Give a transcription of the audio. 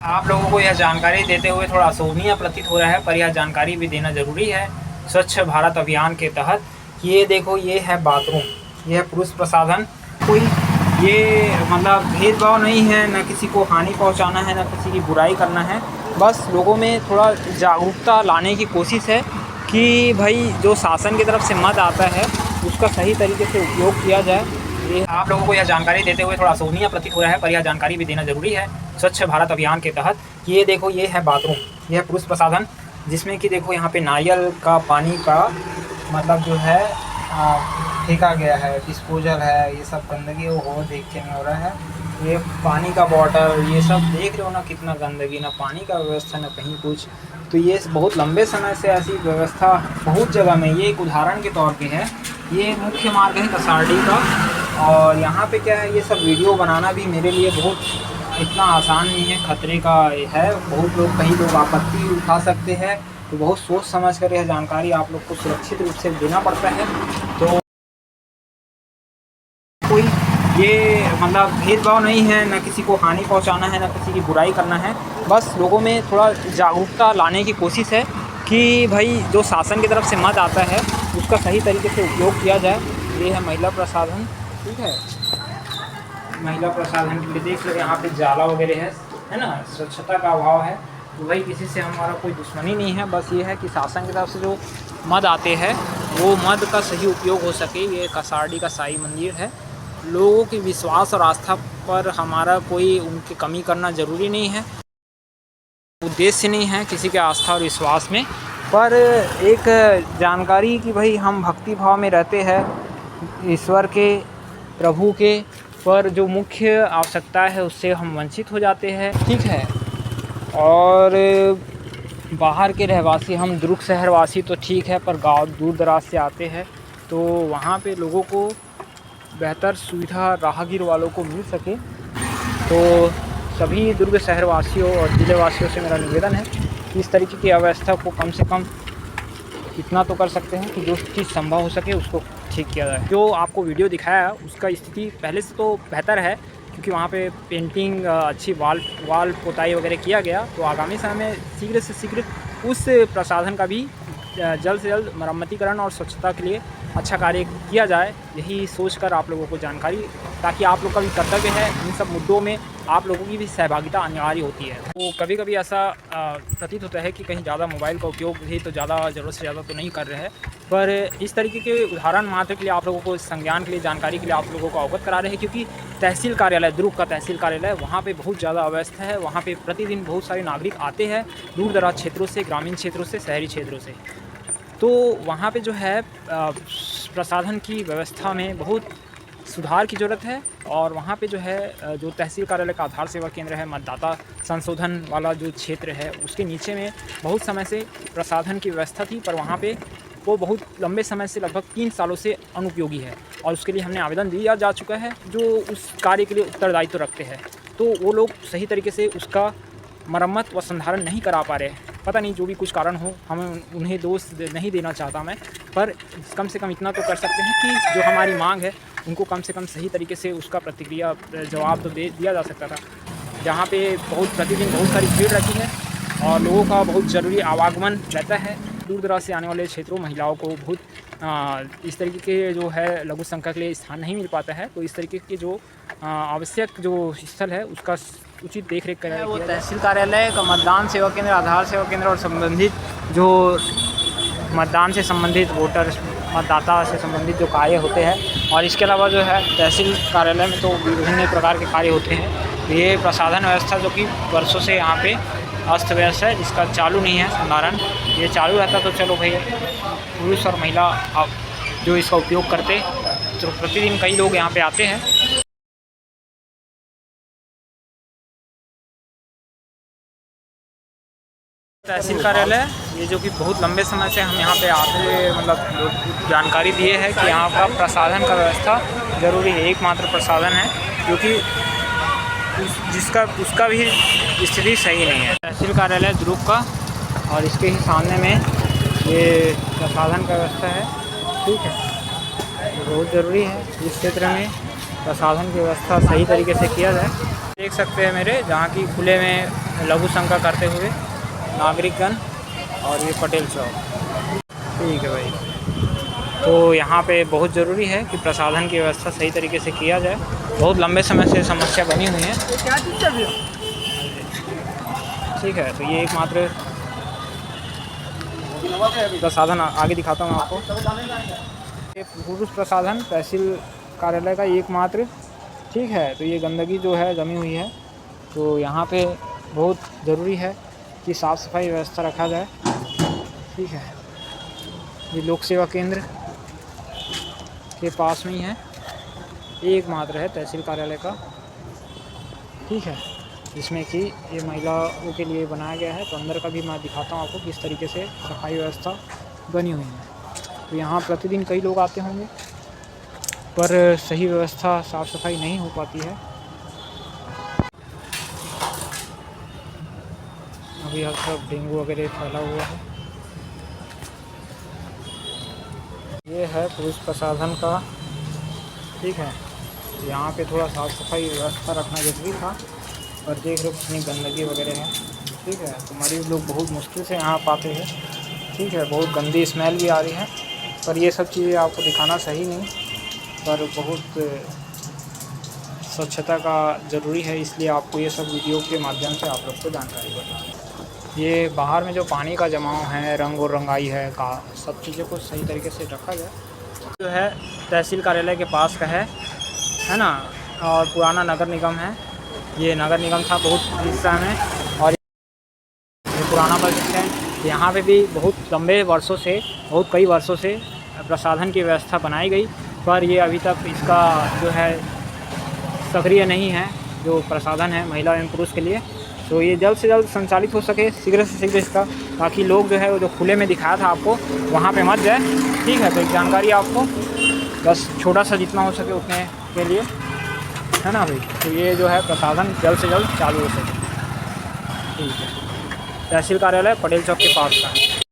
आप लोगों को यह जानकारी देते हुए थोड़ा अशोभनीय प्रतीत हो रहा है, पर यह जानकारी भी देना ज़रूरी है। स्वच्छ भारत अभियान के तहत ये देखो, ये है बाथरूम, ये है पुरुष प्रसाधन। कोई ये मतलब भेदभाव नहीं है, न किसी को हानि पहुंचाना है, न किसी की बुराई करना है। बस लोगों में थोड़ा जागरूकता लाने की कोशिश है कि भाई जो शासन की तरफ से मद आता है उसका सही तरीके से उपयोग किया जाए। ये आप लोगों को यह जानकारी देते हुए थोड़ा अशोभनीय प्रतीत हो रहा है, पर यह जानकारी भी देना ज़रूरी है। स्वच्छ भारत अभियान के तहत ये देखो, ये है बाथरूम, ये है पुरुष प्रसाधन, जिसमें कि देखो यहाँ पे नारियल का पानी का मतलब जो है फेंका गया है, डिस्पोजल है, ये सब गंदगी वो देख के नहीं हो रहा है। ये पानी का बॉटल, ये सब देख रहे हो ना, कितना गंदगी, ना पानी का व्यवस्था ना कहीं कुछ। तो ये बहुत लंबे समय से ऐसी व्यवस्था बहुत जगह में, ये एक उदाहरण के तौर पे है। ये मुख्य मार्ग है कसारडी का, और यहाँ पे क्या है, ये सब वीडियो बनाना भी मेरे लिए बहुत इतना आसान नहीं है, खतरे का है। बहुत लोग, कई लोग आपत्ति उठा सकते हैं, तो बहुत सोच समझ कर यह जानकारी आप लोग को सुरक्षित रूप से देना पड़ता है। तो कोई ये मतलब भेदभाव नहीं है, न किसी को हानि पहुंचाना है, न किसी की बुराई करना है। बस लोगों में थोड़ा जागरूकता लाने की कोशिश है कि भाई जो शासन की तरफ से मद आता है उसका सही तरीके से उपयोग किया जाए। ये है महिला प्रसाधन, ठीक है, महिला प्रसाधन के लिए देख लो, यहाँ पे जाला वगैरह है ना, स्वच्छता का अभाव है। तो भाई किसी से हमारा कोई दुश्मनी नहीं है, बस ये है कि शासन की तरफ से जो मद आते हैं वो मद का सही उपयोग हो सके। ये कसारडी का साईं मंदिर है। लोगों की विश्वास और आस्था पर हमारा कोई उनकी कमी करना ज़रूरी नहीं है, उद्देश्य नहीं है किसी के आस्था और विश्वास में, पर एक जानकारी कि भाई हम भक्ति भाव में रहते हैं ईश्वर के, प्रभु के, पर जो मुख्य आवश्यकता है उससे हम वंचित हो जाते हैं, ठीक है। और बाहर के रहवासी, हम दुर्ग शहरवासी तो ठीक है, पर गांव दूर दराज से आते हैं, तो वहाँ पे लोगों को बेहतर सुविधा राहगीर वालों को मिल सके। तो सभी दुर्ग शहरवासियों और ज़िलेवासियों से मेरा निवेदन है कि इस तरीके की अव्यवस्था को कम से कम इतना तो कर सकते हैं कि जो चीज़ संभव हो सके उसको ठीक किया जाए। जो आपको वीडियो दिखाया उसका स्थिति पहले से तो बेहतर है, क्योंकि वहाँ पे पेंटिंग, अच्छी वाल पोताई वगैरह किया गया। तो आगामी समय में शीघ्र से शीघ्र उस प्रसाधन का भी जल्द से जल्द मरम्मतीकरण और स्वच्छता के लिए अच्छा कार्य किया जाए। यही सोचकर आप लोगों को जानकारी, ताकि आप लोग का भी कर्तव्य है इन सब मुद्दों में आप लोगों की भी सहभागिता अनिवार्य होती है। तो कभी कभी ऐसा प्रतीत होता है कि कहीं ज़्यादा मोबाइल का उपयोग भी तो ज़्यादा ज़रूरत से ज़्यादा तो नहीं कर रहे हैं, पर इस तरीके के उदाहरण मात्र के लिए आप लोगों को संज्ञान के लिए, जानकारी के लिए आप लोगों को अवगत करा रहे हैं। क्योंकि तहसील कार्यालय, दुर्ग का तहसील कार्यालय, वहाँ पे बहुत ज़्यादा अव्यवस्था है। वहाँ पे प्रतिदिन बहुत सारे नागरिक आते हैं दूर दराज क्षेत्रों से, ग्रामीण क्षेत्रों से, शहरी क्षेत्रों से। तो वहाँ पे जो है प्रसाधन की व्यवस्था में बहुत सुधार की ज़रूरत है। और वहाँ पे जो है जो तहसील कार्यालय का आधार सेवा केंद्र है, मतदाता संशोधन वाला जो क्षेत्र है, उसके नीचे में बहुत समय से प्रसाधन की व्यवस्था थी, पर वहाँ पे वो बहुत लंबे समय से, लगभग 3 सालों से अनुपयोगी है। और उसके लिए हमने आवेदन दिया जा चुका है जो उस कार्य के लिए उत्तरदायित्व रखते हैं। तो वो लोग सही तरीके से उसका मरम्मत व संधारण नहीं करा पा रहे। पता नहीं, जो भी कुछ कारण हो, हम उन्हें दोष नहीं देना चाहता मैं, पर कम से कम इतना तो कर सकते हैं कि जो हमारी मांग है उनको कम से कम सही तरीके से उसका प्रतिक्रिया जवाब तो दिया जा सकता था। जहाँ पे प्रतिदिन बहुत सारी भीड़ रहती है और लोगों का बहुत ज़रूरी आवागमन रहता है, दूर दराज से आने वाले क्षेत्रों, महिलाओं को बहुत इस तरीके के जो है लघु संख्या के लिए स्थान नहीं मिल पाता है। तो इस तरीके के जो आवश्यक जो स्थल है उसका उचित देख रेख करें। वो तहसील कार्यालय का मतदान सेवा केंद्र, आधार सेवा केंद्र और संबंधित जो मतदान से संबंधित, वोटर मतदाता से संबंधित जो कार्य होते हैं, और इसके अलावा जो है तहसील कार्यालय में तो विभिन्न प्रकार के कार्य होते हैं। ये प्रसाधन व्यवस्था जो कि वर्षों से यहाँ पे अस्त व्यस्त है, जिसका चालू नहीं है संधारण। ये चालू रहता तो चलो भाई, पुरुष और महिला जो इसका उपयोग करते, तो प्रतिदिन कई लोग यहाँ पे आते हैं। तहसील कार्यालय, ये जो कि बहुत लंबे समय से हम यहाँ पे आते, मतलब जानकारी दिए है कि यहाँ का प्रसाधन का व्यवस्था ज़रूरी है, एकमात्र प्रसाधन है, क्योंकि उसका भी स्थिति सही नहीं है। तहसील कार्यालय दुर्ग का, और इसके ही सामने में ये प्रसाधन का व्यवस्था है, ठीक है। तो बहुत ज़रूरी है इस क्षेत्र में प्रसाधन की व्यवस्था सही तरीके से किया जाए। देख सकते हैं मेरे, जहाँ की खुले में लघु शंका करते हुए नागरिकगण, और ये पटेल चौक। ठीक है भाई, तो यहाँ पे बहुत ज़रूरी है कि प्रसाधन की व्यवस्था सही तरीके से किया जाए। बहुत लंबे समय से समस्या बनी हुई है। ठीक है, तो ये एकमात्र प्रसाधन आगे दिखाता हूँ आपको। ये पुरुष प्रसाधन तहसील कार्यालय का एकमात्र। ठीक है, तो ये गंदगी जो है जमी हुई है, तो यहाँ पे बहुत ज़रूरी है कि साफ़ सफाई व्यवस्था रखा जाए। ठीक है, ये लोक सेवा केंद्र के पास में ही है, एकमात्र है तहसील कार्यालय का। ठीक है, जिसमें कि ये महिलाओं के लिए बनाया गया है। तो अंदर का भी मैं दिखाता हूँ आपको किस तरीके से सफाई व्यवस्था बनी हुई है। तो यहाँ प्रतिदिन कई लोग आते होंगे, पर सही व्यवस्था साफ़ सफाई नहीं हो पाती है। अभी हर तरफ डेंगू वगैरह फैला हुआ है। ये है पुरुष प्रसाधन का। ठीक है, यहाँ पे थोड़ा साफ़ सफाई व्यवस्था रखना जरूरी था, और देख लो कितनी गंदगी वगैरह है। ठीक है, तो मरीज़ लोग बहुत मुश्किल से यहाँ पाते हैं। ठीक है, बहुत गंदी स्मेल भी आ रही है, पर ये सब चीज़ें आपको दिखाना सही नहीं, पर बहुत स्वच्छता का ज़रूरी है, इसलिए आपको ये सब वीडियो के माध्यम से आप लोग को जानकारी बताएं। ये बाहर में जो पानी का जमाव है, रंग और रंगाई है का, सब चीज़ों को सही तरीके से रखा जाए। जो है तहसील कार्यालय के पास का है ना, और पुराना नगर निगम है। ये नगर निगम था बहुत हिस्सा में, और ये पुराना बस स्टैंड। यहाँ पे भी बहुत लंबे वर्षों से, बहुत कई वर्षों से प्रसाधन की व्यवस्था बनाई गई, पर ये अभी तक इसका जो है सक्रिय नहीं है, जो प्रसाधन है महिला एवं पुरुष के लिए। तो ये जल्द से जल्द संचालित हो सके, शीघ्र से शीघ्र इसका, ताकि लोग जो है वो जो खुले में दिखाया था आपको, वहाँ पे मत जाए। ठीक है, तो एक जानकारी आपको बस छोटा सा जितना हो सके उतने के लिए, है ना भाई। तो ये जो है प्रसाधन जल्द से जल्द चालू हो सके। ठीक है, तहसील कार्यालय पटेल चौक के पास का है।